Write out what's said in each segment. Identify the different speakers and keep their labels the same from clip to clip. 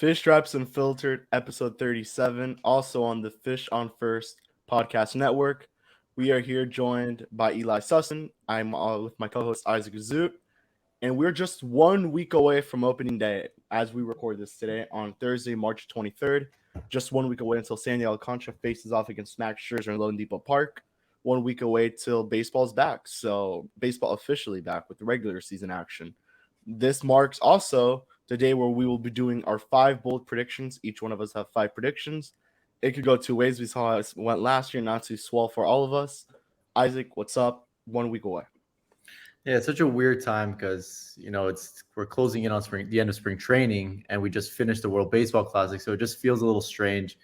Speaker 1: Fish Straps Unfiltered, episode 37, also on the Fish on First podcast network. We are here joined by Ely Sussman. I'm with my co-host Isaac Azout, and we're just 1 week away from opening day as we record this today on Thursday, March 23rd. Just 1 week away until Sandy Alcantara faces off against Max Scherzer in Lone Depot Park. 1 week away till baseball's back. So baseball officially back with the regular season action. This marks also the day where we will be doing our 5 bold predictions. Each one of us have 5 predictions. It could go 2 ways. We saw how it went last year, not too swell for all of us. Isaac, what's up? 1 week away.
Speaker 2: Yeah, it's such a weird time because we're closing in on the end of spring training, and we just finished the World Baseball Classic, so it just feels a little stranger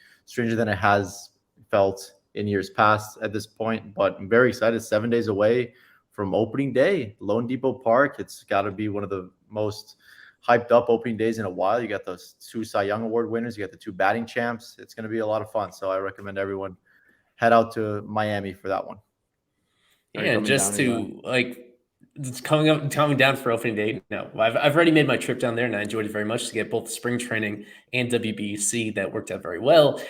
Speaker 2: than it has felt in years past at this point. But I'm very excited. 7 days away from opening day, Lone Depot Park. It's got to be one of the most hyped up opening days in a while. You got those 2 Cy Young Award winners. You got the 2 batting champs. It's going to be a lot of fun. So I recommend everyone head out to Miami for that one.
Speaker 3: Yeah, just to it's coming down for opening day. No, I've already made my trip down there, and I enjoyed it very much to get both spring training and WBC. That worked out very well.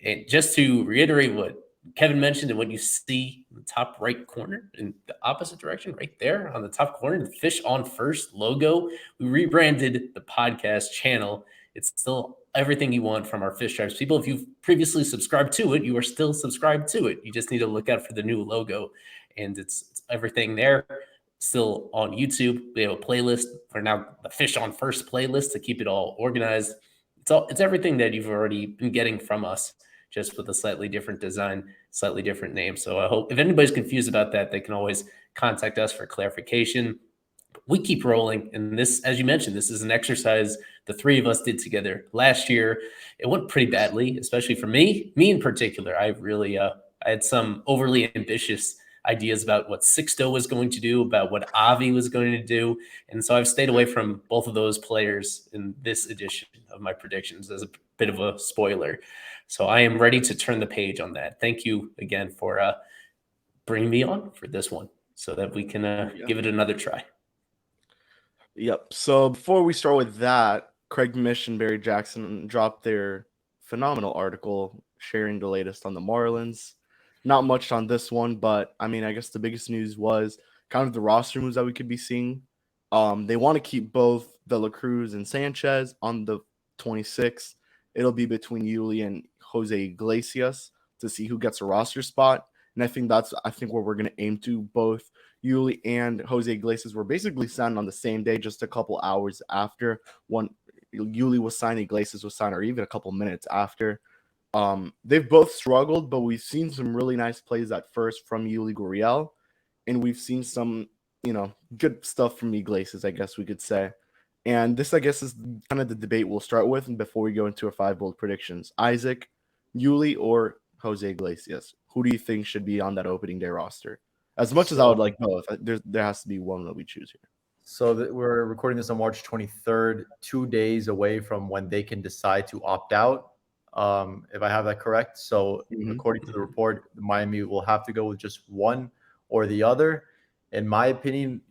Speaker 3: And just to reiterate what Kevin mentioned and what you see in the top right corner in the opposite direction, right there on the top corner, the Fish on First logo. We rebranded the podcast channel. It's still everything you want from our Fish Stripes people. If you've previously subscribed to it, you are still subscribed to it. You just need to look out for the new logo, and it's everything there. Still on YouTube. We have a playlist for now, the Fish on First playlist, to keep it all organized. It's everything that you've already been getting from us, just with a slightly different design, slightly different name. So I hope if anybody's confused about that, they can always contact us for clarification. We keep rolling. And this, as you mentioned, this is an exercise the 3 of us did together last year. It went pretty badly, especially for me in particular. I had some overly ambitious ideas about what Sixto was going to do, about what Avi was going to do. And so I've stayed away from both of those players in this edition of my predictions as a bit of a spoiler. So I am ready to turn the page on that. Thank you again for bringing me on for this one so that we can give it another try.
Speaker 1: Yep. So before we start with that, Craig Mish and Barry Jackson dropped their phenomenal article sharing the latest on the Marlins. Not much on this one, but I mean, I guess the biggest news was kind of the roster moves that we could be seeing. They want to keep both De La Cruz and Sanchez on the 26th. It'll be between Ely and Jose Iglesias to see who gets a roster spot. And I think where we're going to aim to. Both Ely and Jose Iglesias were basically signed on the same day, just a couple hours after. One Ely was signed, Iglesias was signed, or even a couple minutes after. They've both struggled, but we've seen some really nice plays at first from Yuli Gurriel, and we've seen some, good stuff from Iglesias, I guess we could say. And this, I guess, is kind of the debate we'll start with before we go into our 5 bold predictions. Isaac, Yuli, or Jose Iglesias? Who do you think should be on that opening day roster? As much as I would like both, there has to be one that we choose here.
Speaker 2: So we're recording this on March 23rd, 2 days away from when they can decide to opt out. If I have that correct. So according to the report, Miami will have to go with just one or the other. In my opinion,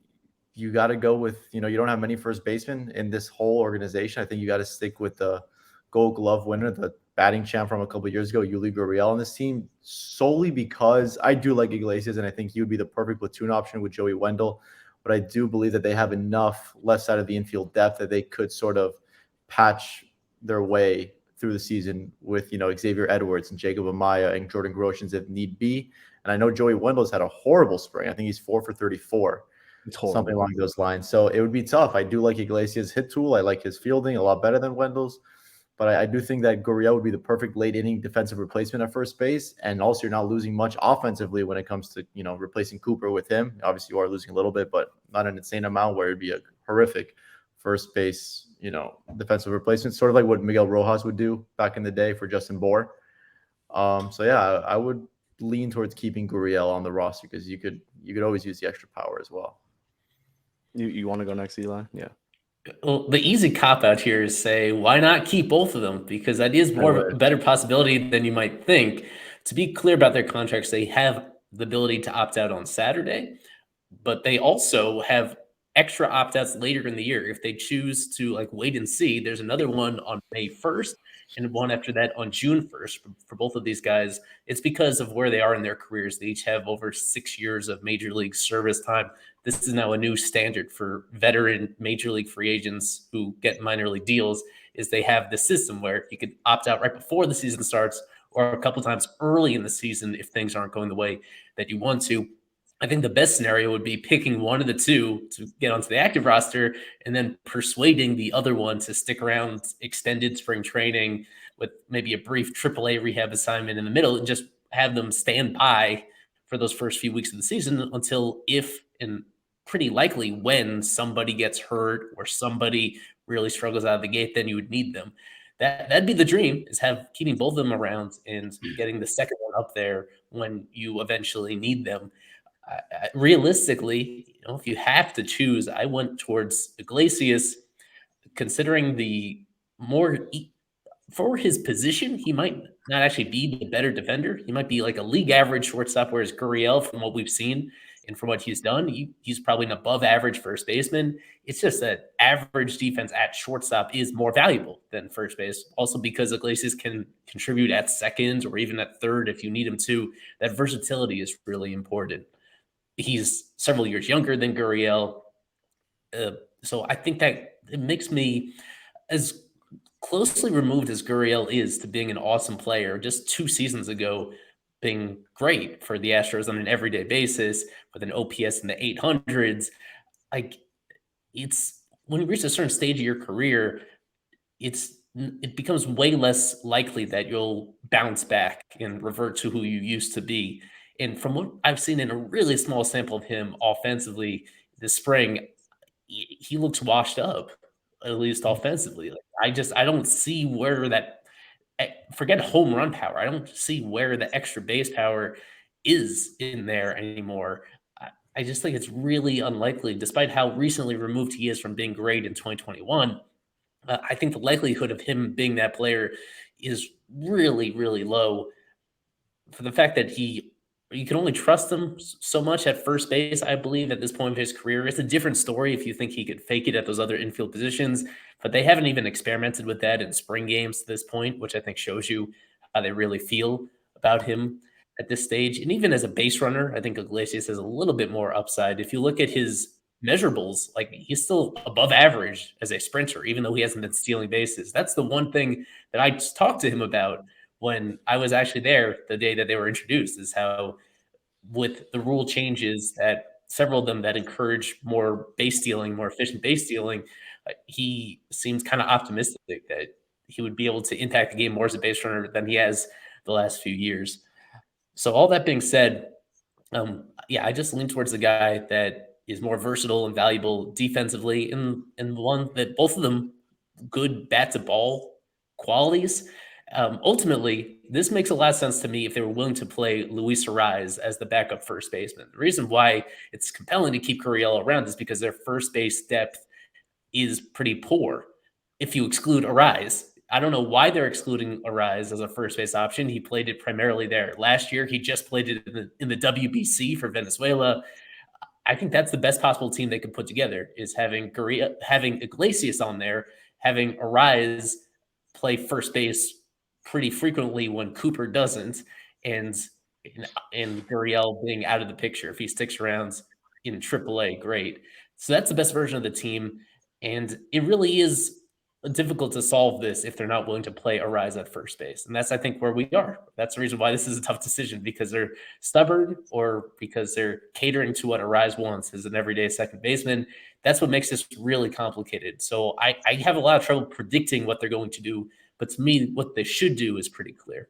Speaker 2: you got to go with, you don't have many first basemen in this whole organization. I think you got to stick with the Gold Glove winner, the batting champ from a couple of years ago, Yuli Gurriel on this team, solely because I do like Iglesias, and I think he would be the perfect platoon option with Joey Wendell. But I do believe that they have enough left side of the infield depth that they could sort of patch their way through the season with, Xavier Edwards and Jacob Amaya and Jordan Groshans if need be. And I know Joey Wendell's had a horrible spring. I think he's 4 for 34, something along those lines. So it would be tough. I do like Iglesias' hit tool. I like his fielding a lot better than Wendell's. But I do think that Gurriel would be the perfect late inning defensive replacement at first base. And also you're not losing much offensively when it comes to, replacing Cooper with him. Obviously you are losing a little bit, but not an insane amount where it'd be a horrific first base, defensive replacement, sort of like what Miguel Rojas would do back in the day for Justin Bour. I would lean towards keeping Gurriel on the roster because you could always use the extra power as well.
Speaker 1: You want to go next, Eli? Yeah.
Speaker 3: Well, the easy cop out here is say, why not keep both of them? Because that is more of a better possibility than you might think. To be clear about their contracts, they have the ability to opt out on Saturday, but they also have extra opt-outs later in the year. If they choose to like wait and see, there's another one on May 1st and one after that on June 1st for both of these guys. It's because of where they are in their careers. They each have over 6 years of major league service time. This is now a new standard for veteran major league free agents who get minor league deals, is they have the system where you could opt out right before the season starts or a couple times early in the season if things aren't going the way that you want to. I think the best scenario would be picking one of the two to get onto the active roster and then persuading the other one to stick around extended spring training with maybe a brief AAA rehab assignment in the middle and just have them stand by for those first few weeks of the season until if and pretty likely when somebody gets hurt or somebody really struggles out of the gate, then you would need them. That'd be the dream, is keeping both of them around and getting the second one up there when you eventually need them. Realistically, if you have to choose, I went towards Iglesias, considering the more for his position, he might not actually be the better defender. He might be like a league average shortstop, whereas Gurriel, from what we've seen and from what he's done, he's probably an above average first baseman. It's just that average defense at shortstop is more valuable than first base. Also because Iglesias can contribute at second or even at third if you need him to. That versatility is really important. He's several years younger than Gurriel. So I think that it makes me as closely removed as Gurriel is to being an awesome player. Just 2 seasons ago, being great for the Astros on an everyday basis with an OPS in the 800s. Like, it's when you reach a certain stage of your career, it becomes way less likely that you'll bounce back and revert to who you used to be. And from what I've seen in a really small sample of him offensively this spring, he looks washed up, at least offensively. Like, I don't see where that, forget home run power. I don't see where the extra base power is in there anymore. I just think it's really unlikely, despite how recently removed he is from being great in 2021. I think the likelihood of him being that player is really, really low for the fact that you can only trust him so much at first base, I believe, at this point of his career. It's a different story if you think he could fake it at those other infield positions, but they haven't even experimented with that in spring games to this point, which I think shows you how they really feel about him at this stage. And even as a base runner, I think Iglesias has a little bit more upside. If you look at his measurables, like, he's still above average as a sprinter, even though he hasn't been stealing bases. That's the one thing that I just talked to him about when I was actually there the day that they were introduced, is how with the rule changes, that several of them that encourage more base stealing, more efficient base stealing, he seems kind of optimistic that he would be able to impact the game more as a base runner than he has the last few years. So all that being said, I just lean towards the guy that is more versatile and valuable defensively, and one that both of them good bat to ball qualities. Ultimately, this makes a lot of sense to me if they were willing to play Luis Arraez as the backup first baseman. The reason why it's compelling to keep Gurriel around is because their first base depth is pretty poor if you exclude Arraez. I don't know why they're excluding Arraez as a first base option. He played it primarily there. Last year, he just played it in the WBC for Venezuela. I think that's the best possible team they could put together, is having Iglesias on there, having Arraez play first base pretty frequently when Cooper doesn't, and Gurriel being out of the picture. If he sticks around in AAA, great. So that's the best version of the team, and it really is difficult to solve this if they're not willing to play Arraez at first base. And that's, I think, where we are. That's the reason why this is a tough decision, because they're stubborn or because they're catering to what Arraez wants as an everyday second baseman. That's what makes this really complicated. So I have a lot of trouble predicting what they're going to do, but to me, what they should do is pretty clear.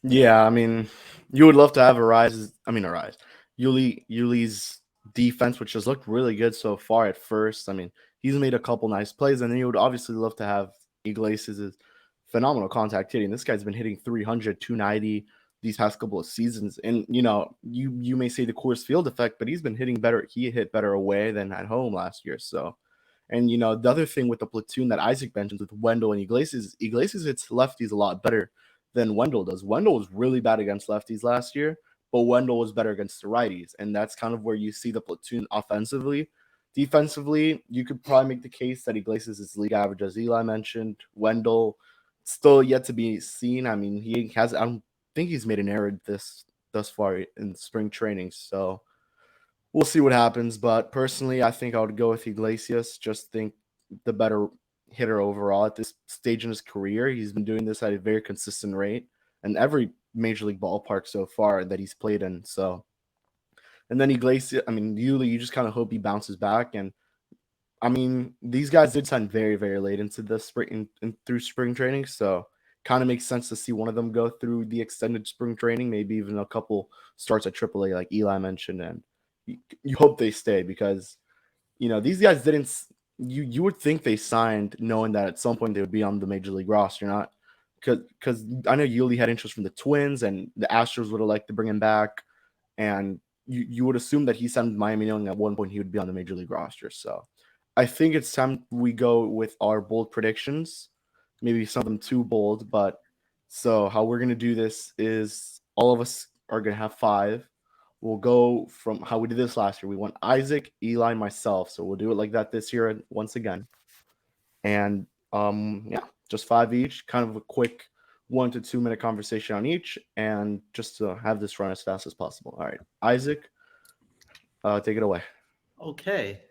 Speaker 1: Yeah, I mean, you would love to have Eury's defense, which has looked really good so far at first. I mean, he's made a couple nice plays, and then you would obviously love to have Iglesias' phenomenal contact hitting. This guy's been hitting 300, 290 these past couple of seasons. And, you may say the Coors Field effect, but he's been hitting better. He hit better away than at home last year. So, and, the other thing with the platoon that Isaac mentions with Wendell and Iglesias hits lefties a lot better than Wendell does. Wendell was really bad against lefties last year, but Wendell was better against the righties. And that's kind of where you see the platoon offensively. Defensively, you could probably make the case that Iglesias is league average, as Eli mentioned. Wendell, still yet to be seen. I mean, I don't think he's made an error thus far in spring training. So we'll see what happens. But personally, I think I would go with Iglesias. Just think the better hitter overall at this stage in his career. He's been doing this at a very consistent rate in every major league ballpark so far that he's played in. So, and then Iglesias, I mean, you just kind of hope he bounces back. And I mean, these guys did sign very, very late into the spring through spring training. So kind of makes sense to see one of them go through the extended spring training, maybe even a couple starts at AAA, like Eli mentioned. And you hope they stay because, these guys didn't. You would think they signed knowing that at some point they would be on the major league roster, not because I know Yuli had interest from the Twins and the Astros would have liked to bring him back, and you would assume that he signed Miami knowing at one point he would be on the major league roster. So I think it's time we go with our bold predictions, maybe some of them too bold, but so how we're gonna do this is all of us are gonna have 5. We'll go from how we did this last year. We went Isaac, Eli, myself. So we'll do it like that this year once again. And just 5 each. Kind of a quick 1 to 2 minute conversation on each, and just to have this run as fast as possible. All right, Isaac, take it away.
Speaker 2: Okay.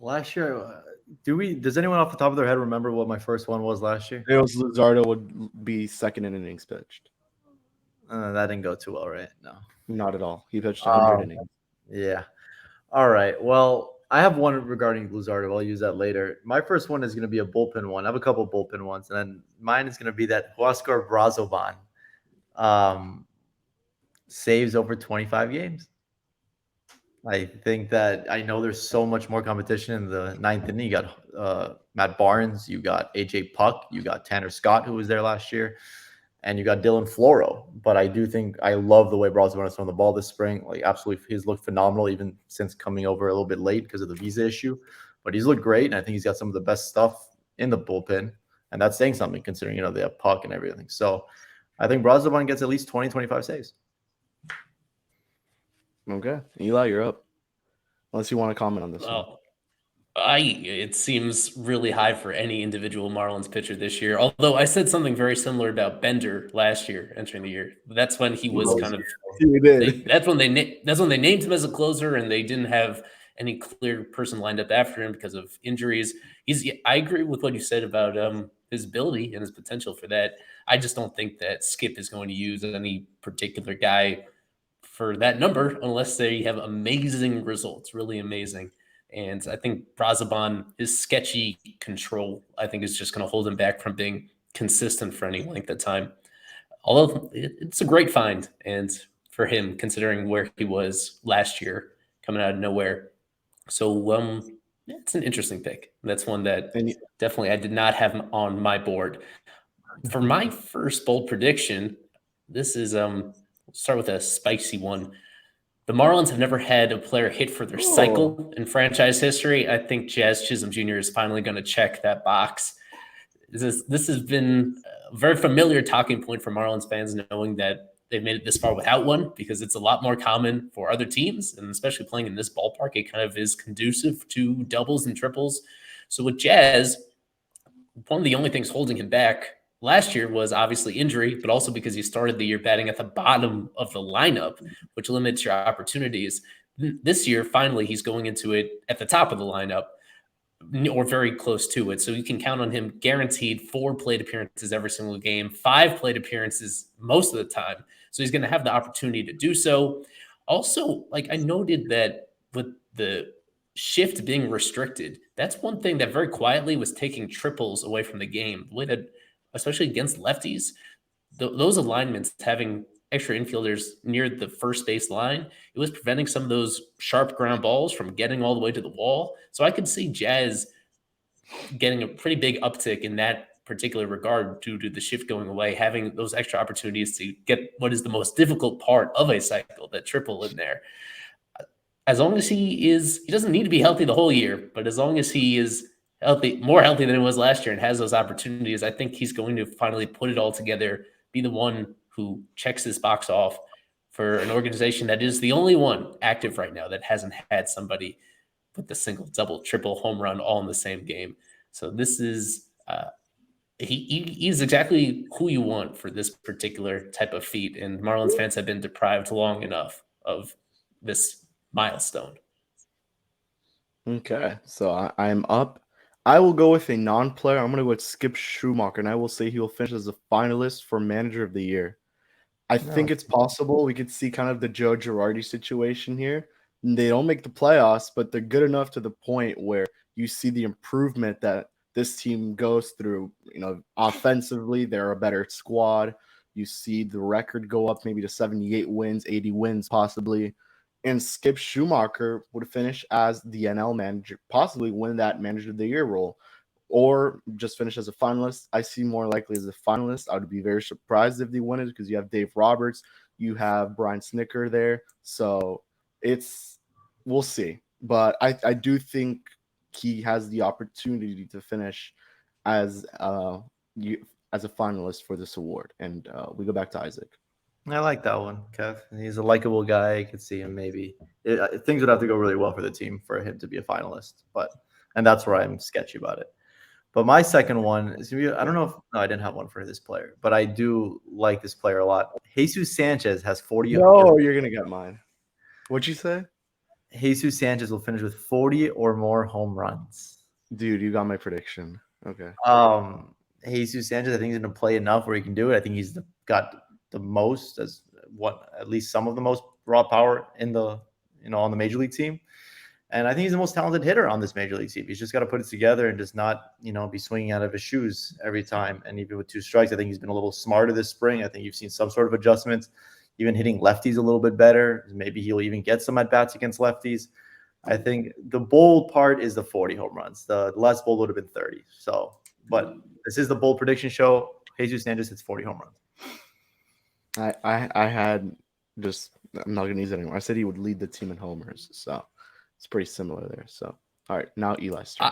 Speaker 2: Last year, does anyone off the top of their head remember what my first one was last year?
Speaker 1: It was Luzardo would be second in innings pitched.
Speaker 2: That didn't go too well, right? No.
Speaker 1: Not at all. He pitched 100 innings.
Speaker 2: Yeah. All right. Well, I have one regarding Luzardo. I'll use that later. My first one is going to be a bullpen one. I have a couple of bullpen ones, and then mine is going to be that Huascar Brazoban saves over 25 games. I think that I know there's so much more competition in the 9th inning. You got Matt Barnes, you got AJ Puck, you got Tanner Scott, who was there last year, and you got Dylan Floro. But I do think I love the way Brazoban has thrown the ball this spring. Like, absolutely, he's looked phenomenal even since coming over a little bit late because of the visa issue. But he's looked great, and I think he's got some of the best stuff in the bullpen. And that's saying something considering, they have Puck and everything. So I think Brazoban gets at least 20, 25 saves.
Speaker 1: Okay. Eli, you're up. Unless you want to comment on this one.
Speaker 3: It seems really high for any individual Marlins pitcher this year. Although I said something very similar about Bender last year, entering the year. That's when he was kind of. That's when they named him as a closer, and they didn't have any clear person lined up after him because of injuries. I agree with what you said about his ability and his potential for that. I just don't think that Skip is going to use any particular guy for that number unless they have amazing results, really amazing. And I think Brazoban, his sketchy control, I think is just going to hold him back from being consistent for any length of time. Although it's a great find, and for him, considering where he was last year, coming out of nowhere. So it's an interesting pick. That's one that definitely I did not have on my board. For my first bold prediction, this is start with a spicy one. The Marlins have never had a player hit for their cycle in franchise history. I think Chisholm Jr. is finally going to check that box. This has been a very familiar talking point for Marlins fans, knowing that they've made it this far without one, because it's a lot more common for other teams, and especially playing in this ballpark, it kind of is conducive to doubles and triples. So with Jazz, one of the only things holding him back last year was obviously injury, but also because he started the year batting at the bottom of the lineup, which limits your opportunities. This year, finally, he's going into it at the top of the lineup, or very close to it. So you can count on him guaranteed 4 plate appearances every single game, 5 plate appearances most of the time. So he's going to have the opportunity to do so. Also, like I noted that with the shift being restricted, that's one thing that very quietly was taking triples away from the game. The way that, especially against lefties, those alignments, having extra infielders near the first base line, it was preventing some of those sharp ground balls from getting all the way to the wall. So I could see Jazz getting a pretty big uptick in that particular regard due to the shift going away, having those extra opportunities to get what is the most difficult part of a cycle, that triple in there. As long as he doesn't need to be healthy the whole year, but as long as he is healthy, more healthy than he was last year, and has those opportunities, I think he's going to finally put it all together, be the one who checks this box off for an organization that is the only one active right now that hasn't had somebody with the single, double, triple home run all in the same game. So this is he's exactly who you want for this particular type of feat. And Marlins fans have been deprived long enough of this milestone.
Speaker 1: Okay, so I'm up. I will go with a non-player. I'm going to go with Skip Schumaker, and I will say he will finish as a finalist for Manager of the Year. I think it's possible we could see kind of the Joe Girardi situation here. They don't make the playoffs, but they're good enough to the point where you see the improvement that this team goes through. Offensively, they're a better squad. You see the record go up maybe to 78 wins, 80 wins possibly. And Skip Schumaker would finish as the NL manager, possibly win that Manager of the Year role, or just finish as a finalist. I see more likely as a finalist. I would be very surprised if they win it because you have Dave Roberts, you have Brian Snicker there. So we'll see. But I do think he has the opportunity to finish as a finalist for this award. And we go back to Isaac.
Speaker 2: I like that one, Kev. He's a likable guy. I could see him maybe. Things would have to go really well for the team for him to be a finalist. And that's where I'm sketchy about it. But my second one is, I don't know if I didn't have one for this player, but I do like this player a lot. Jesús Sánchez has 40.
Speaker 1: No, you're going to get mine. What'd you say?
Speaker 2: Jesús Sánchez will finish with 40 or more home runs.
Speaker 1: Dude, you got my prediction. Okay.
Speaker 2: Jesús Sánchez, I think he's going to play enough where he can do it. I think he's got the most, at least some of the most raw power in the, on the major league team. And I think he's the most talented hitter on this major league team. He's just got to put it together and just not, be swinging out of his shoes every time. And even with 2 strikes, I think he's been a little smarter this spring. I think you've seen some sort of adjustments, even hitting lefties a little bit better. Maybe he'll even get some at-bats against lefties. I think the bold part is the 40 home runs. The less bold would have been 30. So, but this is the bold prediction show. Jesús Sánchez hits 40 home runs.
Speaker 1: I had I'm not going to use it anymore. I said he would lead the team in homers. So it's pretty similar there. So, all right, now Eli's turn.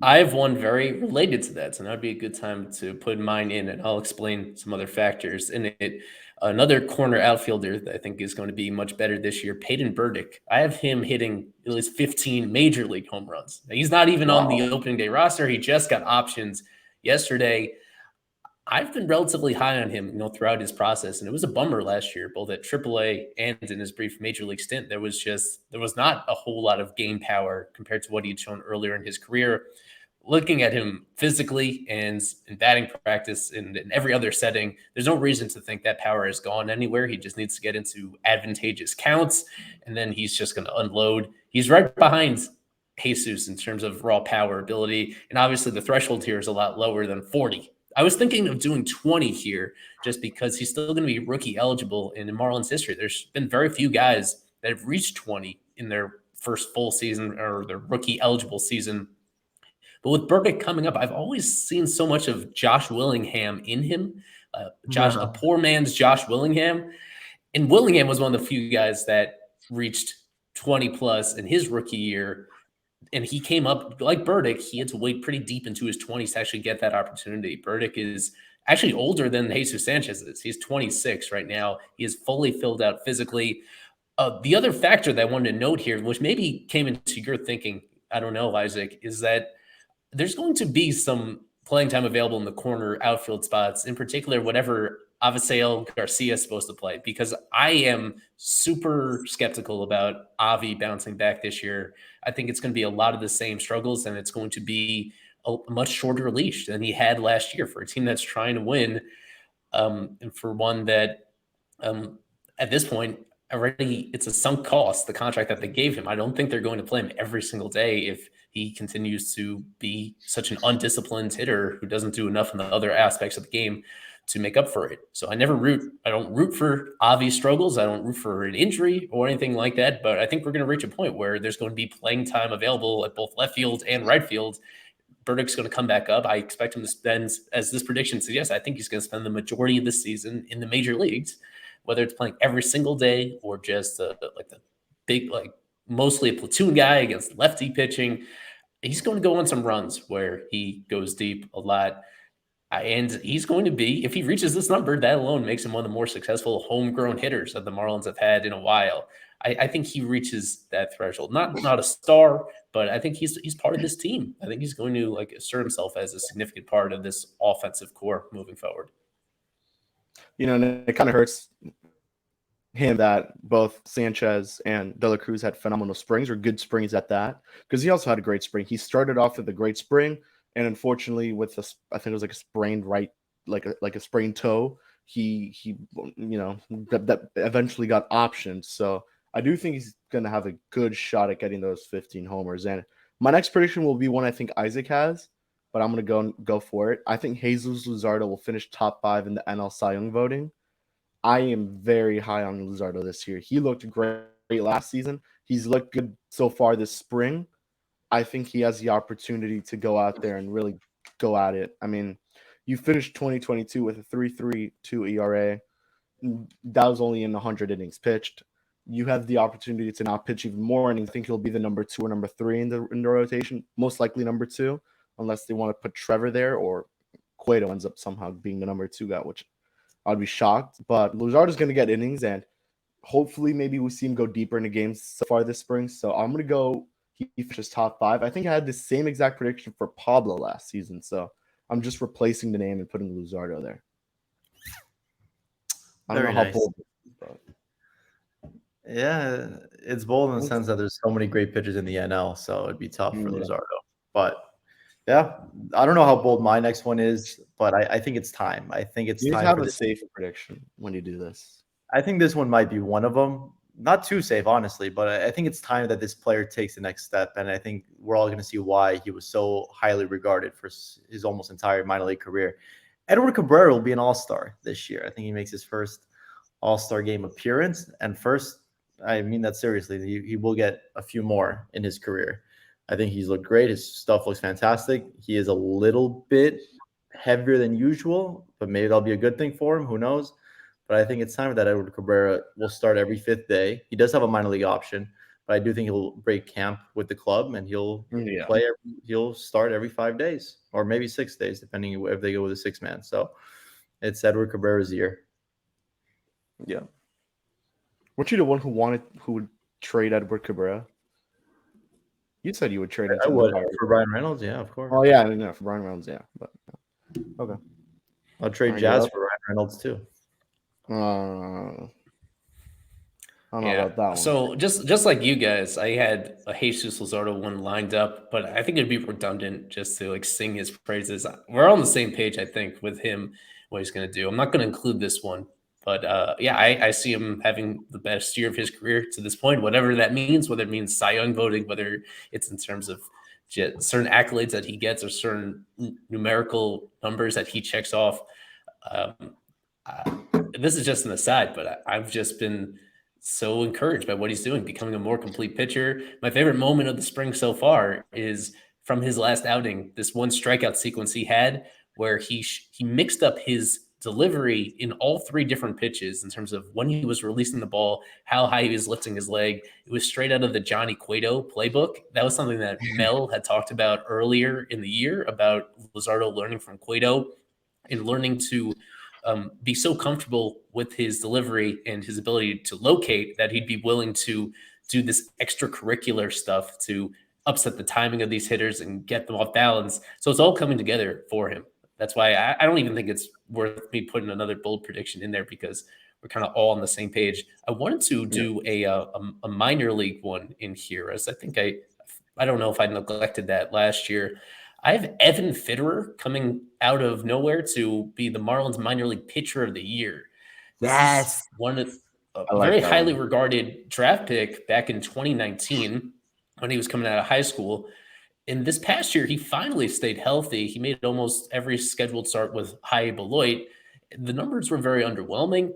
Speaker 3: I have one very related to that, so that'd be a good time to put mine in, and I'll explain some other factors in it. Another corner outfielder that I think is going to be much better this year, Peyton Burdick. I have him hitting at least 15 major league home runs. Now, he's not even on the opening day roster. He just got options yesterday. I've been relatively high on him, throughout his process, and it was a bummer last year, both at AAA and in his brief major league stint. There was not a whole lot of game power compared to what he'd shown earlier in his career. Looking at him physically and in batting practice and in every other setting, there's no reason to think that power has gone anywhere. He just needs to get into advantageous counts, and then he's just going to unload. He's right behind Jesús in terms of raw power ability, and obviously the threshold here is a lot lower than 40. I was thinking of doing 20 here just because he's still going to be rookie eligible. And in Marlins history, there's been very few guys that have reached 20 in their first full season or their rookie eligible season. But with Burdick coming up, I've always seen so much of Josh Willingham in him. A poor man's Josh Willingham. And Willingham was one of the few guys that reached 20 plus in his rookie year. And he came up like Burdick. He had to wait pretty deep into his 20s to actually get that opportunity. Burdick is actually older than Jesús Sánchez is. He's 26 right now. He is fully filled out physically. The other factor that I wanted to note here, which maybe came into your thinking, I don't know, Isaac, is that there's going to be some playing time available in the corner outfield spots, in particular, whatever Avisail Garcia is supposed to play, because I am super skeptical about Avi bouncing back this year. I think it's going to be a lot of the same struggles, and it's going to be a much shorter leash than he had last year for a team that's trying to win. And for one that at this point, already it's a sunk cost, the contract that they gave him. I don't think they're going to play him every single day if he continues to be such an undisciplined hitter who doesn't do enough in the other aspects of the game to make up for it. So I don't root for Avi struggles. I don't root for an injury or anything like that, but I think we're going to reach a point where there's going to be playing time available at both left field and right field. Burdick's going to come back up. I expect him to spend, as this prediction suggests, I think he's going to spend the majority of the season in the major leagues, whether it's playing every single day or just the big, mostly a platoon guy against lefty pitching. He's going to go on some runs where he goes deep a lot. And he's going to be, if he reaches this number, that alone makes him one of the more successful homegrown hitters that the Marlins have had in a while. I think he reaches that threshold. Not a star, but I think he's part of this team. I think he's going to like assert himself as a significant part of this offensive core moving forward.
Speaker 1: You know, and it kind of hurts him that both Sanchez and De La Cruz had phenomenal springs, or good springs at that, because he also had a great spring. He started off with a great spring, and unfortunately, with I think it was like a sprained like a sprained toe, he that eventually got optioned. So I do think he's gonna have a good shot at getting those 15 homers. And my next prediction will be one I think Isaac has, but I'm gonna go for it. I think Jesús Luzardo will finish top 5 in the NL Cy Young voting. I am very high on Luzardo this year. He looked great last season. He's looked good so far this spring. I think he has the opportunity to go out there and really go at it. I mean, you finished 2022 with a 3.32 ERA. That was only in 100 innings pitched. You have the opportunity to now pitch even more innings. I think he'll be the number 2 or number 3 in the rotation, most likely number 2, unless they want to put Trevor there or Cueto ends up somehow being the number 2 guy, which I'd be shocked. But Luzardo's going to get innings, and hopefully maybe we see him go deeper into games so far this spring. So I'm going to go he finishes top 5. I think I had the same exact prediction for Pablo last season. So I'm just replacing the name and putting Luzardo there. I don't know how bold it is, but...
Speaker 2: Yeah, it's bold in the sense that there's so many great pitchers in the NL, so it'd be tough for Luzardo. But yeah, I don't know how bold my next one is, but I think it's time. I think it's time.
Speaker 1: You have a safe prediction when you do this.
Speaker 2: I think this one might be one of them. Not too safe, honestly, but I think it's time that this player takes the next step. And I think we're all going to see why he was so highly regarded for his almost entire minor league career. Edward Cabrera will be an all-star this year. I think he makes his first all-star game appearance. And first, I mean that seriously. He will get a few more in his career. I think he's looked great. His stuff looks fantastic. He is a little bit heavier than usual, but maybe that'll be a good thing for him. Who knows? But I think it's time that Edward Cabrera will start every 5th day. He does have a minor league option, but I do think he'll break camp with the club and he'll he'll start every 5 days or maybe 6 days, depending if they go with a 6-man. So it's Edward Cabrera's year.
Speaker 1: Yeah. Weren't you the one who would trade Edward Cabrera? You said you would trade him.
Speaker 2: I would for Brian Reynolds, yeah, of course.
Speaker 1: Oh yeah, no, for Brian Reynolds, yeah. But okay.
Speaker 2: I'll trade Jazz for Brian Reynolds too.
Speaker 1: I don't know about that one.
Speaker 3: So just like you guys, I had a Jesús Luzardo one lined up, but I think it'd be redundant just to like sing his praises. We're on the same page, I think, with him, what he's going to do. I'm not going to include this one, but I see him having the best year of his career to this point, whatever that means, whether it means Cy Young voting, whether it's in terms of certain accolades that he gets or certain numerical numbers that he checks off. This is just an aside, but I've just been so encouraged by what he's doing, becoming a more complete pitcher. My favorite moment of the spring so far is from his last outing, this one strikeout sequence he had where he mixed up his delivery in all 3 different pitches in terms of when he was releasing the ball, how high he was lifting his leg. It was straight out of the Johnny Cueto playbook. That was something that Mel had talked about earlier in the year about Luzardo learning from Cueto and learning to be so comfortable with his delivery and his ability to locate that he'd be willing to do this extracurricular stuff to upset the timing of these hitters and get them off balance. So it's all coming together for him. That's why I don't even think it's worth me putting another bold prediction in there because we're kind of all on the same page. I wanted to do a minor league one in here, as I think I don't know if I neglected that last year. I have Evan Fitterer coming out of nowhere to be the Marlins minor league pitcher of the year.
Speaker 2: Yes.
Speaker 3: One of a very highly regarded draft pick back in 2019 when he was coming out of high school. And this past year, he finally stayed healthy. He made almost every scheduled start with high Beloit. The numbers were very underwhelming.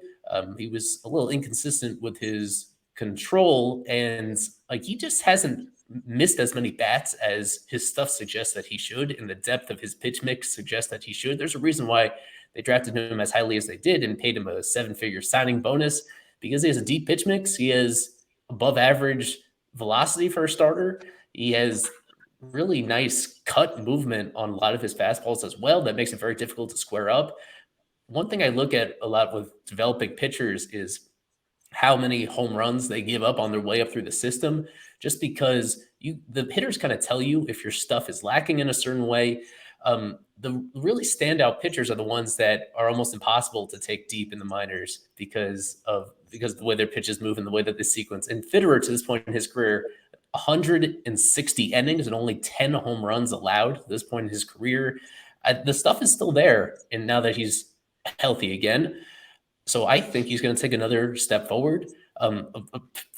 Speaker 3: He was a little inconsistent with his control, and like he just hasn't missed as many bats as his stuff suggests that he should, and the depth of his pitch mix suggests that he should. There's a reason why they drafted him as highly as they did and paid him a 7-figure signing bonus, because he has a deep pitch mix. He has above average velocity for a starter. He has really nice cut movement on a lot of his fastballs as well. That makes it very difficult to square up. One thing I look at a lot with developing pitchers is how many home runs they give up on their way up through the system, just because the hitters kind of tell you if your stuff is lacking in a certain way. The really standout pitchers are the ones that are almost impossible to take deep in the minors because of the way their pitches move and the way that they sequence. And Fitterer, to this point in his career, 160 innings and only 10 home runs allowed at this point in his career. The stuff is still there, and now that he's healthy again, so I think he's going to take another step forward. A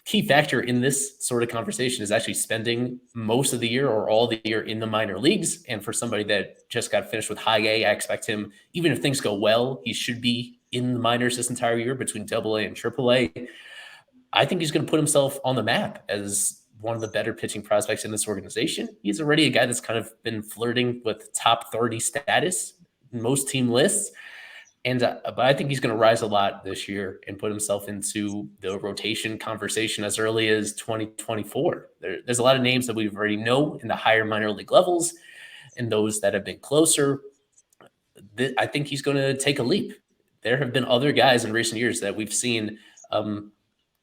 Speaker 3: key factor in this sort of conversation is actually spending most of the year or all the year in the minor leagues. And for somebody that just got finished with high A, I expect him, even if things go well, he should be in the minors this entire year between AA and AAA. I think he's going to put himself on the map as one of the better pitching prospects in this organization. He's already a guy that's kind of been flirting with top 30 status in most team lists. But I think he's going to rise a lot this year and put himself into the rotation conversation as early as 2024. There's a lot of names that we already know in the higher minor league levels and those that have been closer. I think he's going to take a leap. There have been other guys in recent years that we've seen kind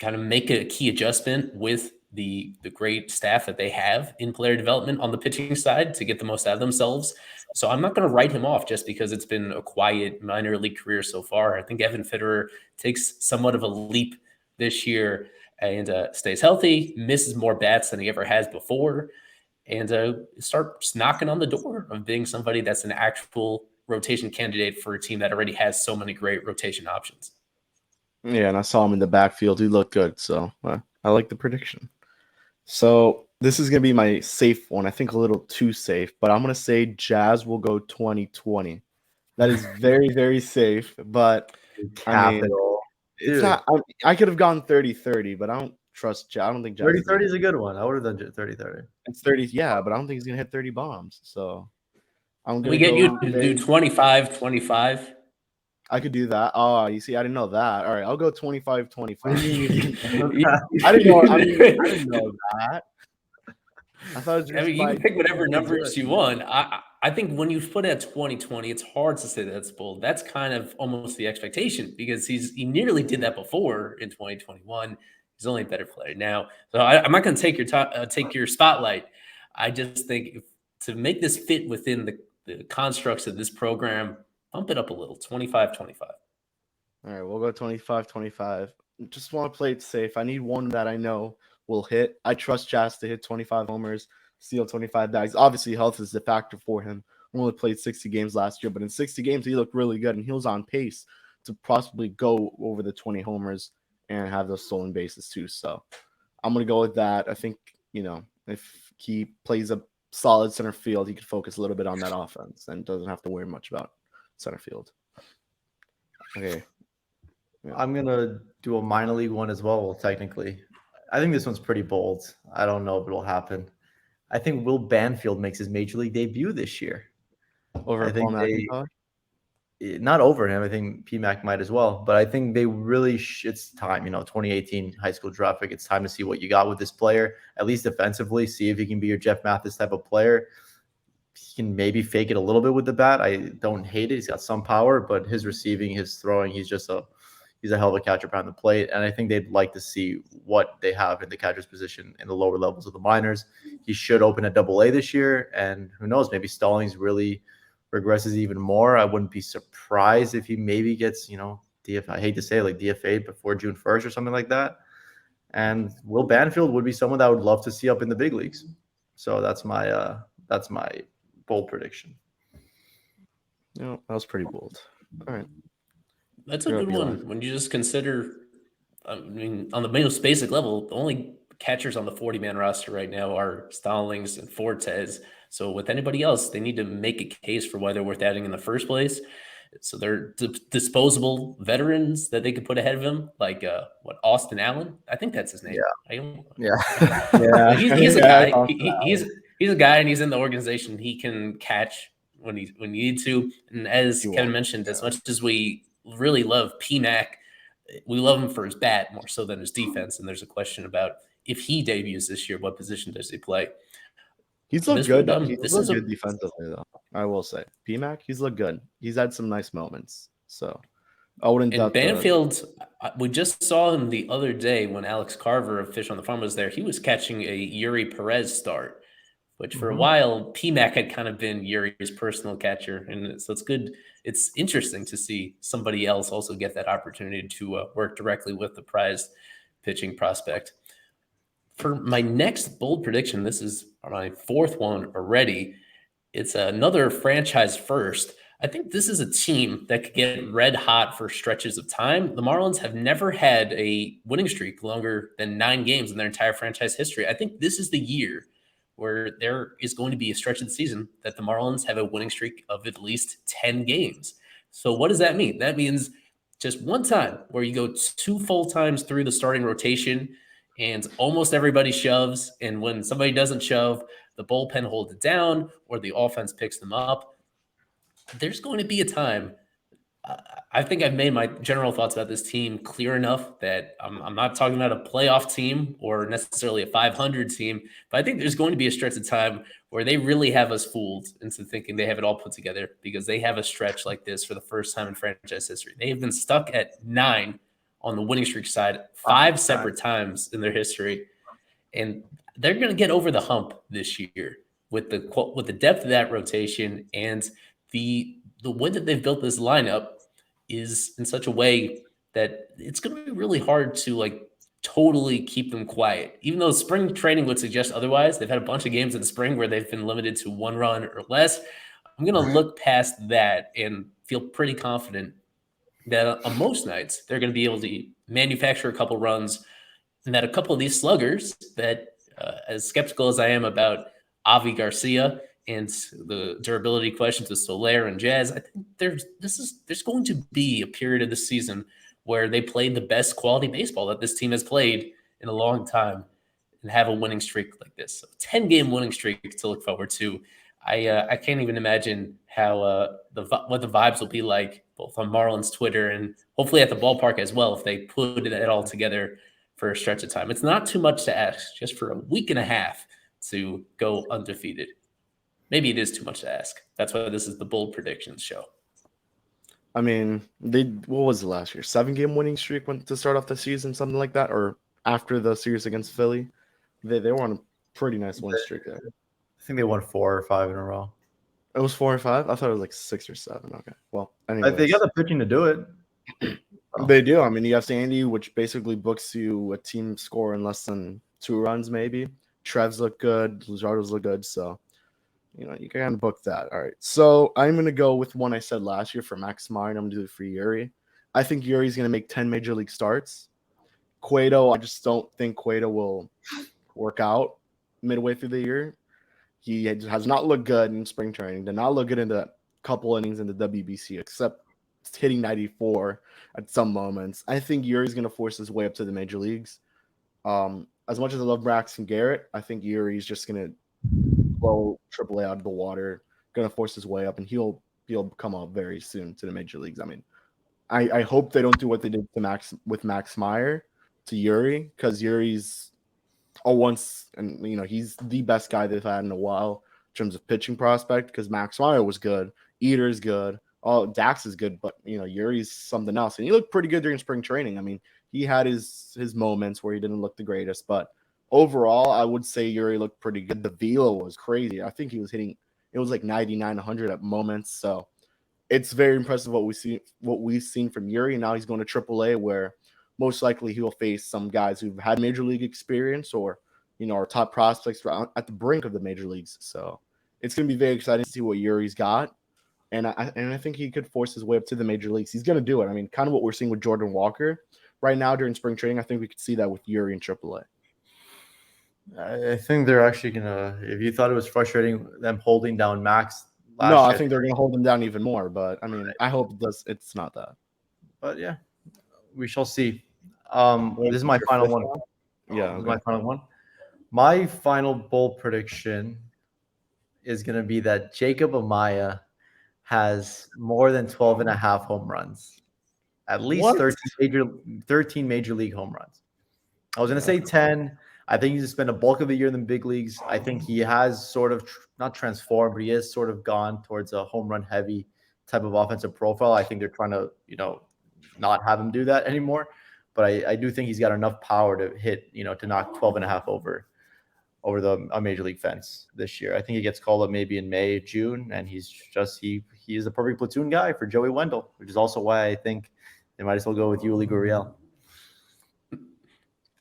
Speaker 3: of make a key adjustment with the great staff that they have in player development on the pitching side to get the most out of themselves. So I'm not going to write him off just because it's been a quiet minor league career so far. I think Evan Fitterer takes somewhat of a leap this year and stays healthy, misses more bats than he ever has before, and starts knocking on the door of being somebody that's an actual rotation candidate for a team that already has so many great rotation options.
Speaker 1: Yeah, and I saw him in the backfield. He looked good, so I like the prediction. So this is going to be my safe one. I think a little too safe, but I'm going to say Jazz will go 2020. That is very, very safe, but I mean, it's not. I could have gone 30-30, but I don't trust Jazz. I don't think Jazz
Speaker 2: 30-30 is a good one. I would have done 30-30.
Speaker 1: It's 30, yeah, but I don't think he's going to hit 30 bombs. So I'm going
Speaker 3: to get you to do 25-25.
Speaker 1: I could do that. Oh, you see, I didn't know that. All right, I'll go 25-25. I didn't know that. I thought it was
Speaker 3: just you can pick whatever numbers you want. I think when you put it at 2020, it's hard to say that's bold. That's kind of almost the expectation because he nearly did that before in 2021. He's only a better player now. So I'm not going to take your spotlight. I just think to make this fit within the constructs of this program, bump it up a little, 25-25.
Speaker 1: All right, we'll go 25-25. Just want to play it safe. I need one that I know will hit. I trust Jazz to hit 25 homers, steal 25 bags. Obviously, health is the factor for him. He only played 60 games last year, but in 60 games, he looked really good, and he was on pace to possibly go over the 20 homers and have those stolen bases too. So I'm going to go with that. I think, if he plays a solid center field, he could focus a little bit on that offense and doesn't have to worry much about center field. Okay.
Speaker 2: Yeah. I'm going to do a minor league one as well, technically. I think this one's pretty bold. I don't know if it'll happen. I think Will Banfield makes his major league debut this year.
Speaker 1: Over Paul McIntyre?
Speaker 2: Not over him. I think PMAC might as well. But I think they really it's time, 2018 high school draft pick. It's time to see what you got with this player, at least defensively, see if he can be your Jeff Mathis type of player. He can maybe fake it a little bit with the bat. I don't hate it. He's got some power, but his receiving, his throwing, he's a hell of a catcher behind the plate. And I think they'd like to see what they have in the catcher's position in the lower levels of the minors. He should open at AA this year. And who knows, maybe Stallings really regresses even more. I wouldn't be surprised if he maybe gets, I hate to say it, like DFA'd before June 1st or something like that. And Will Banfield would be someone that I would love to see up in the big leagues. So that's my bold prediction.
Speaker 1: Yeah, that was pretty bold. All right.
Speaker 3: That's a good one. When you just consider, on the most basic level, the only catchers on the 40-man roster right now are Stallings and Fortes. So with anybody else, they need to make a case for why they're worth adding in the first place. So they're disposable veterans that they could put ahead of him, like Austin Allen. I think that's his name.
Speaker 2: Yeah.
Speaker 3: He's a guy. He's a guy, and he's in the organization. He can catch when you need to. And as Kevin mentioned, as much as we really love PMAC, we love him for his bat more so than his defense. And there's a question about if he debuts this year, what position does he play?
Speaker 1: He's looked good. He's looked good defensively, though. I will say, PMAC, he's looked good. He's had some nice moments. So I wouldn't doubt
Speaker 3: Banfield. We just saw him the other day when Alex Carver of Fish on the Farm was there. He was catching a Eury Pérez start, which for a while PMAC had kind of been Eury's personal catcher, and so it's good. It's interesting to see somebody else also get that opportunity to work directly with the prized pitching prospect. For my next bold prediction, this is my fourth one already. It's another franchise first. I think this is a team that could get red hot for stretches of time. The Marlins have never had a winning streak longer than 9 games in their entire franchise history. I think this is the year where there is going to be a stretch of the season that the Marlins have a winning streak of at least 10 games. So what does that mean? That means just one time where you go 2 full times through the starting rotation and almost everybody shoves. And when somebody doesn't shove, the bullpen holds it down or the offense picks them up. There's going to be a time. I think I've made my general thoughts about this team clear enough that I'm not talking about a playoff team or necessarily a 500 team, but I think there's going to be a stretch of time where they really have us fooled into thinking they have it all put together because they have a stretch like this for the first time in franchise history. They have been stuck at 9 on the winning streak side 5 separate times in their history, and they're going to get over the hump this year with the depth of that rotation and the way that they've built this lineup is in such a way that it's going to be really hard to totally keep them quiet. Even though spring training would suggest otherwise, they've had a bunch of games in spring where they've been limited to 1 run or less. I'm going to look past that and feel pretty confident that on most nights they're going to be able to manufacture a couple runs and that a couple of these sluggers that as skeptical as I am about Avi Garcia and the durability questions with Soler and Jazz, I think there's going to be a period of the season where they play the best quality baseball that this team has played in a long time and have a winning streak like this. So 10-game winning streak to look forward to. I can't even imagine how what the vibes will be like both on Marlins Twitter and hopefully at the ballpark as well if they put it all together for a stretch of time. It's not too much to ask just for a week and a half to go undefeated. Maybe it is too much to ask. That's why this is the bold predictions show.
Speaker 1: I mean, what was it last year? 7-game winning streak to start off the season, something like that, or after the series against Philly. They were on a pretty nice winning streak there.
Speaker 2: I think they won 4 or 5 in a row.
Speaker 1: It was 4 or 5? I thought it was like 6 or 7. Okay. Well, anyways.
Speaker 2: They got the pitching to do it.
Speaker 1: They do. I mean, you have Sandy, which basically books you a team score in less than 2 runs, maybe. Trev's look good. Luzardo's look good. So, you can book that. All right. So I'm going to go with one I said last year for Max Meyer. I'm going to do it for Eury. I think Eury's going to make 10 major league starts. Cueto, I just don't think Cueto will work out midway through the year. He has not looked good in spring training. Did not look good in the couple innings in the WBC, except hitting 94 at some moments. I think Eury's going to force his way up to the major leagues. As much as I love Braxton Garrett, I think Eury's just going to blow AAA out of the water, going to force his way up, and he'll come up very soon to the major leagues. I mean, I hope they don't do what they did with Max Meyer to Eury, because Eury's he's the best guy they've had in a while in terms of pitching prospect, because Max Meyer was good, Eater's good, Dax is good, but Eury's something else, and he looked pretty good during spring training. I mean, he had his moments where he didn't look the greatest, but overall, I would say Eury looked pretty good. The velo was crazy. I think he was hitting, it was like 99, 100 at moments. So it's very impressive what we've seen from Eury. Now he's going to AAA, where most likely he will face some guys who've had major league experience or, are top prospects at the brink of the major leagues. So it's going to be very exciting to see what Eury's got. And I think he could force his way up to the major leagues. He's going to do it. I mean, kind of what we're seeing with Jordan Walker right now during spring training. I think we could see that with Eury in AAA.
Speaker 2: I think they're actually going to, if you thought it was frustrating them holding down Max last
Speaker 1: year,
Speaker 2: I
Speaker 1: think they're going to hold him down even more. But, I mean, I hope it's not that.
Speaker 2: But, yeah, we shall see. This is my final one.
Speaker 1: Yeah.
Speaker 2: This is my final one. My final bold prediction is going to be that Jacob Amaya has more than 12 and a half home runs. At least 13 major league home runs. I was going to say 10. I think he's spent a bulk of the year in the big leagues. I think he has sort of not transformed, but he has sort of gone towards a home run heavy type of offensive profile. I think they're trying to, not have him do that anymore. But I do think he's got enough power to hit, to knock 12.5 over the major league fence this year. I think he gets called up maybe in May, June, and he is the perfect platoon guy for Joey Wendell, which is also why I think they might as well go with Ely Gurriel.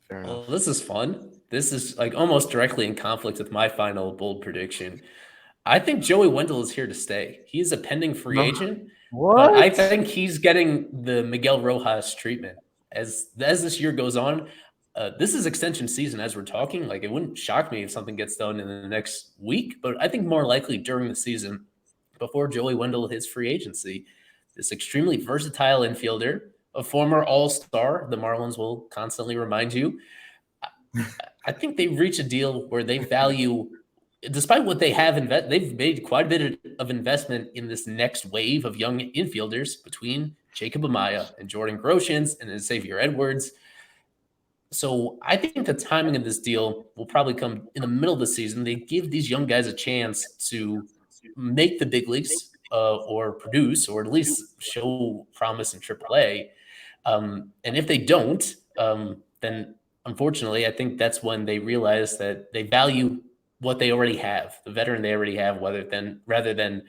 Speaker 1: Fair enough.
Speaker 3: Well, this is fun. This is like almost directly in conflict with my final bold prediction. I think Joey Wendell is here to stay. He is a pending free agent, but I think he's getting the Miguel Rojas treatment as this year goes on. This is extension season as we're talking. Like, it wouldn't shock me if something gets done in the next week, but I think more likely during the season before Joey Wendell hits free agency. This extremely versatile infielder, a former all-star, the Marlins will constantly remind you. I think they reach a deal where they value, despite what they have, they've made quite a bit of investment in this next wave of young infielders between Jacob Amaya and Jordan Groshans and Xavier Edwards. So I think the timing of this deal will probably come in the middle of the season. They give these young guys a chance to make the big leagues or produce, or at least show promise in AAA. And if they don't, then unfortunately, I think that's when they realize that they value what they already have, the veteran they already have, rather than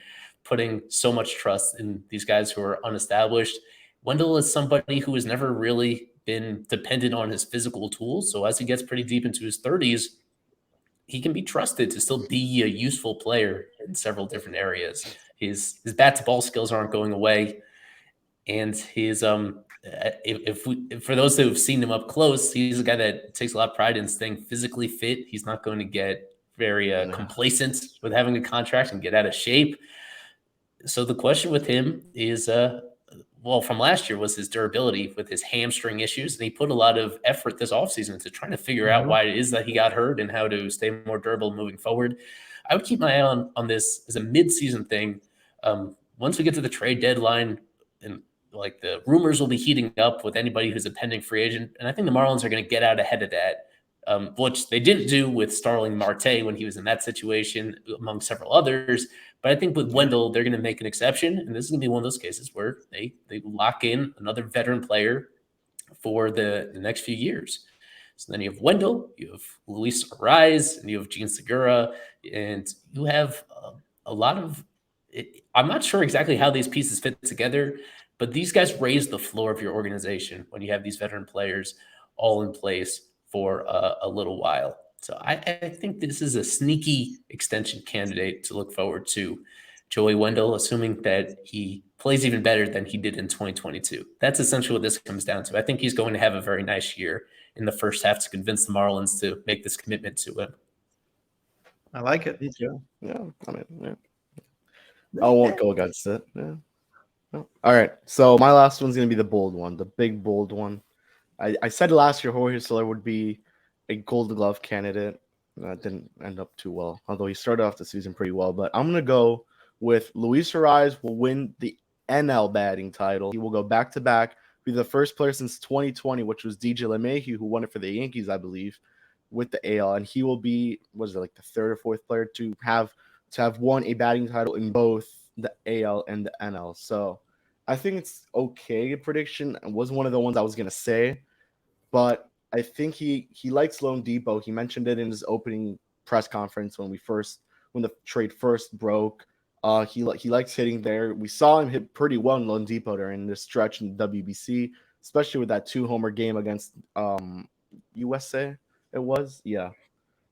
Speaker 3: putting so much trust in these guys who are unestablished. Wendell is somebody who has never really been dependent on his physical tools. So as he gets pretty deep into his 30s, he can be trusted to still be a useful player in several different areas. His bat to ball skills aren't going away. And his for those who have seen him up close, he's a guy that takes a lot of pride in staying physically fit. He's not going to get very complacent with having a contract and get out of shape. So the question with him is, from last year was his durability with his hamstring issues. And he put a lot of effort this offseason into trying to figure out why it is that he got hurt and how to stay more durable moving forward. I would keep my eye on this as a mid-season thing. Once we get to the trade deadline, and like the rumors will be heating up with anybody who's a pending free agent. And I think the Marlins are going to get out ahead of that, which they didn't do with Starling Marte when he was in that situation, among several others. But I think with Wendell, they're going to make an exception. And this is going to be one of those cases where they lock in another veteran player for the next few years. So then you have Wendell, you have Luis Arraez, and you have Jean Segura, and you have a lot of – I'm not sure exactly how these pieces fit together, but these guys raise the floor of your organization when you have these veteran players all in place for a little while. So I think this is a sneaky extension candidate to look forward to. Joey Wendell, assuming that he plays even better than he did in 2022. That's essentially what this comes down to. I think he's going to have a very nice year in the first half to convince the Marlins to make this commitment to him.
Speaker 2: I like it.
Speaker 1: Yeah. I mean, yeah. I won't go against it. Yeah. No. All right. So my last one's going to be the bold one, the big bold one. I said last year Jorge Soler would be a Gold Glove candidate. That didn't end up too well, although he started off the season pretty well. But I'm going to go with Luis Arraez will win the NL batting title. He will go back-to-back, be the first player since 2020, which was DJ LeMahieu, who won it for the Yankees, I believe, with the AL. And he will be, the third or fourth player to have won a batting title in both the AL and the NL. So I think it's okay prediction. It wasn't one of the ones I was going to say, but I think he likes Lone Depot. He mentioned it in his opening press conference when the trade first broke. He likes hitting there. We saw him hit pretty well in Lone Depot during this stretch in the WBC, especially with that 2-homer game against USA. It was, yeah.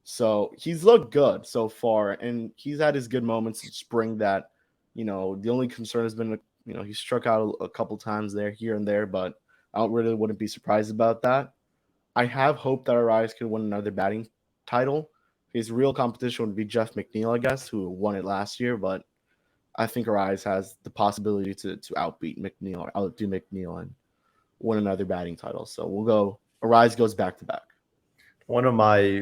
Speaker 1: So he's looked good so far, and he's had his good moments in spring. That the only concern has been he struck out a couple times here and there, but I wouldn't be surprised about that. I have hope that Arraez could win another batting title. His real competition would be Jeff McNeil, I guess, who won it last year, but I think Arraez has the possibility to outdo McNeil and win another batting title. So we'll go. Arraez goes back-to-back.
Speaker 2: One of my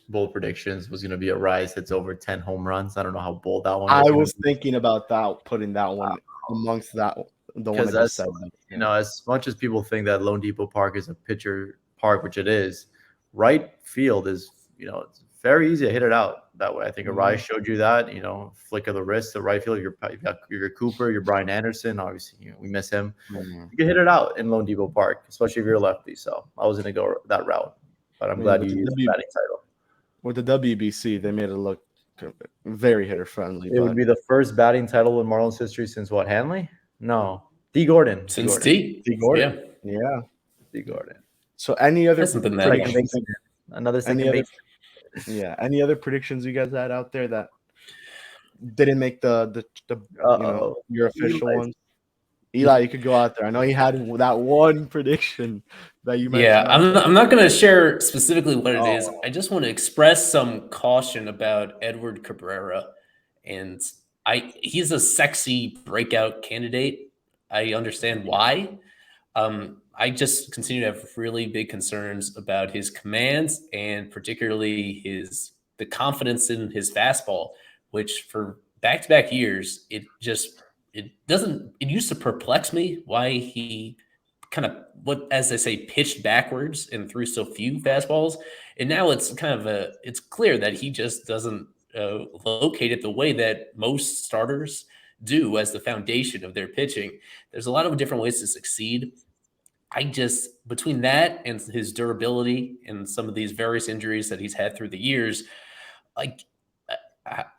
Speaker 2: bold predictions was going to be Arraez hits over 10 home runs. I don't know how bold that one is.
Speaker 1: I was thinking about that, putting that one amongst that one. The one I just said.
Speaker 2: As much as people think that Lone Depot Park is a pitcher park, which it is, right field is, it's very easy to hit it out that way. I think Arise showed you that, flick of the wrist, the right field. You've got your Cooper, your Brian Anderson. Obviously, we miss him. You can hit it out in Lone Depot Park, especially if you're a lefty. So I was going to go that route, but I'm glad you used the batting title.
Speaker 1: With the WBC, they made it look very hitter friendly.
Speaker 2: It would be the first batting title in Marlins history since what? Hanley? No, D. Gordon.
Speaker 3: Since D.
Speaker 2: Gordon.
Speaker 1: Yeah.
Speaker 2: D. Gordon.
Speaker 1: So any other
Speaker 2: another second base?
Speaker 1: Yeah. Any other predictions you guys had out there that didn't make the your official ones? Eli, you could go out there. I know he had that one prediction that you mentioned.
Speaker 3: Yeah, I'm not going to share specifically what it is. I just want to express some caution about Edward Cabrera. And he's a sexy breakout candidate. I understand why. I just continue to have really big concerns about his commands and particularly the confidence in his fastball, which for back-to-back years, it used to perplex me why he kind of, as they say, pitched backwards and threw so few fastballs. And now it's it's clear that he just doesn't locate it the way that most starters do as the foundation of their pitching. There's a lot of different ways to succeed. Between that and his durability and some of these various injuries that he's had through the years,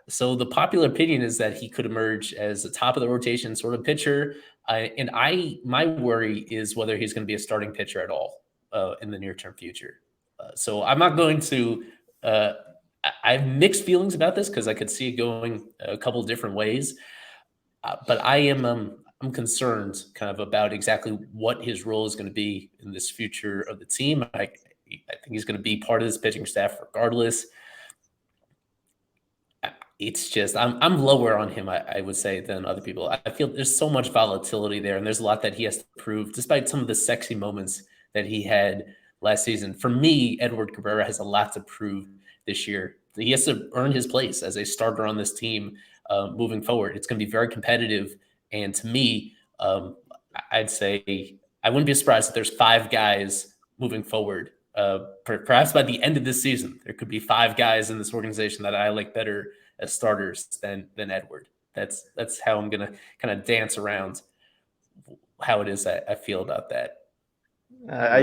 Speaker 3: so the popular opinion is that he could emerge as a top of the rotation sort of pitcher. My worry is whether he's going to be a starting pitcher at all in the near-term future. So I'm not going to I have mixed feelings about this because I could see it going a couple different ways. But I'm concerned kind of about exactly what his role is going to be in this future of the team. I think he's going to be part of this pitching staff regardless. It's just I'm lower on him, I would say, than other people. I feel there's so much volatility there, and there's a lot that he has to prove, despite some of the sexy moments that he had last season. For me, Edward Cabrera has a lot to prove this year. He has to earn his place as a starter on this team moving forward. It's going to be very competitive, and to me, I'd say I wouldn't be surprised if there's 5 guys moving forward. Perhaps by the end of this season, there could be 5 guys in this organization that I like better as starters than Edward. That's how I'm gonna kind of dance around how it is I feel about that.
Speaker 2: I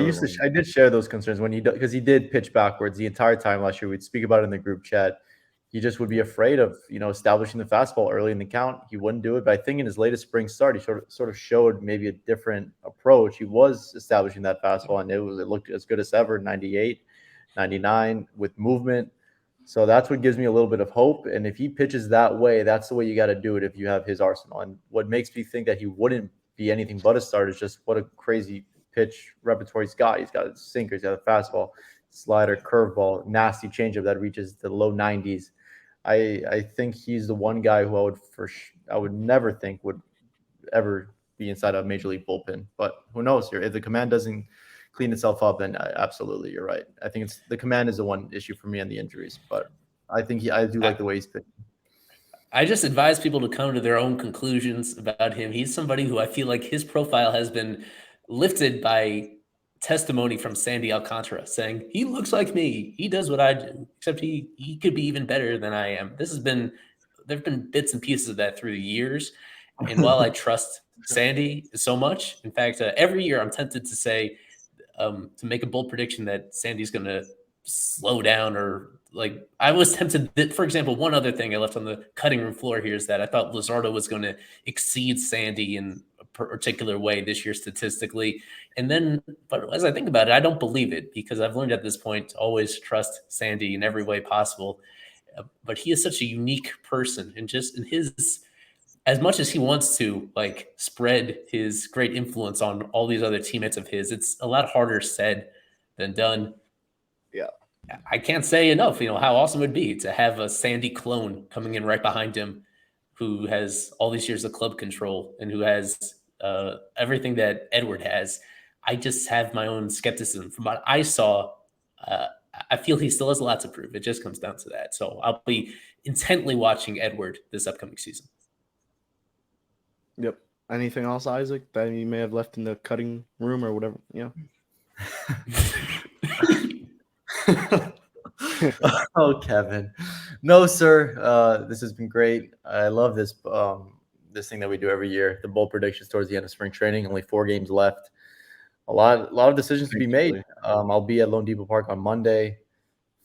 Speaker 2: did share those concerns because he did pitch backwards the entire time last year. We'd speak about it in the group chat. He just would be afraid of establishing the fastball early in the count. He wouldn't do it, but I think in his latest spring start, he sort of showed maybe a different approach. He was establishing that fastball, and it looked as good as ever, 98, 99 with movement. So that's what gives me a little bit of hope. And if he pitches that way, that's the way you got to do it if you have his arsenal. And what makes me think that he wouldn't be anything but a starter is just what a crazy pitch repertoire he's got. He's got a sinker, he's got a fastball, slider, curveball, nasty changeup that reaches the low 90s. I think he's the one guy who I would never think would ever be inside a major league bullpen. But who knows? If the command doesn't clean itself up, then absolutely, you're right. I think the command is the one issue for me and the injuries. But I think I do like the way he's pitching.
Speaker 3: I just advise people to come to their own conclusions about him. He's somebody who I feel like his profile has been lifted by testimony from Sandy Alcantara saying, he looks like me. He does what I do, except he could be even better than I am. There have been bits and pieces of that through the years. And while I trust Sandy so much, in fact, every year I'm tempted to say, to make a bold prediction that Sandy's going to slow down I was tempted that, for example, one other thing I left on the cutting room floor here is that I thought Luzardo was going to exceed Sandy in a particular way this year statistically. But as I think about it, I don't believe it because I've learned at this point to always trust Sandy in every way possible. But he is such a unique person and just in his, as much as he wants to spread his great influence on all these other teammates of his, it's a lot harder said than done.
Speaker 1: Yeah.
Speaker 3: I can't say enough, how awesome it would be to have a Sandy clone coming in right behind him who has all these years of club control and who has everything that Edward has. I just have my own skepticism. From what I saw, I feel he still has a lot to prove. It just comes down to that. So I'll be intently watching Edward this upcoming season.
Speaker 1: Yep. Anything else, Isaac, that you may have left in the cutting room or whatever? Yeah.
Speaker 2: Oh, Kevin. No, sir. This has been great. I love this this thing that we do every year, the bold predictions towards the end of spring training. Only 4 games left. A lot of decisions to be made. I'll be at Lone Depot Park on Monday.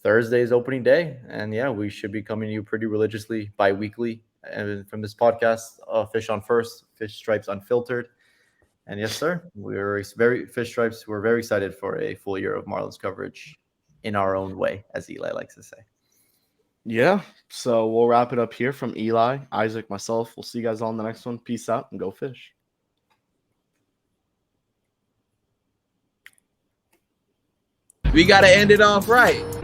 Speaker 2: Thursday is opening day. And yeah, we should be coming to you pretty religiously bi-weekly. And from this podcast, Fish on First, Fish Stripes Unfiltered. And yes, sir, we're very Fish Stripes. We're very excited for a full year of Marlins coverage in our own way, as Eli likes to say.
Speaker 1: Yeah, so we'll wrap it up here from Eli, Isaac, myself. We'll see you guys all in the next one. Peace out and go Fish.
Speaker 4: We got to end it off right.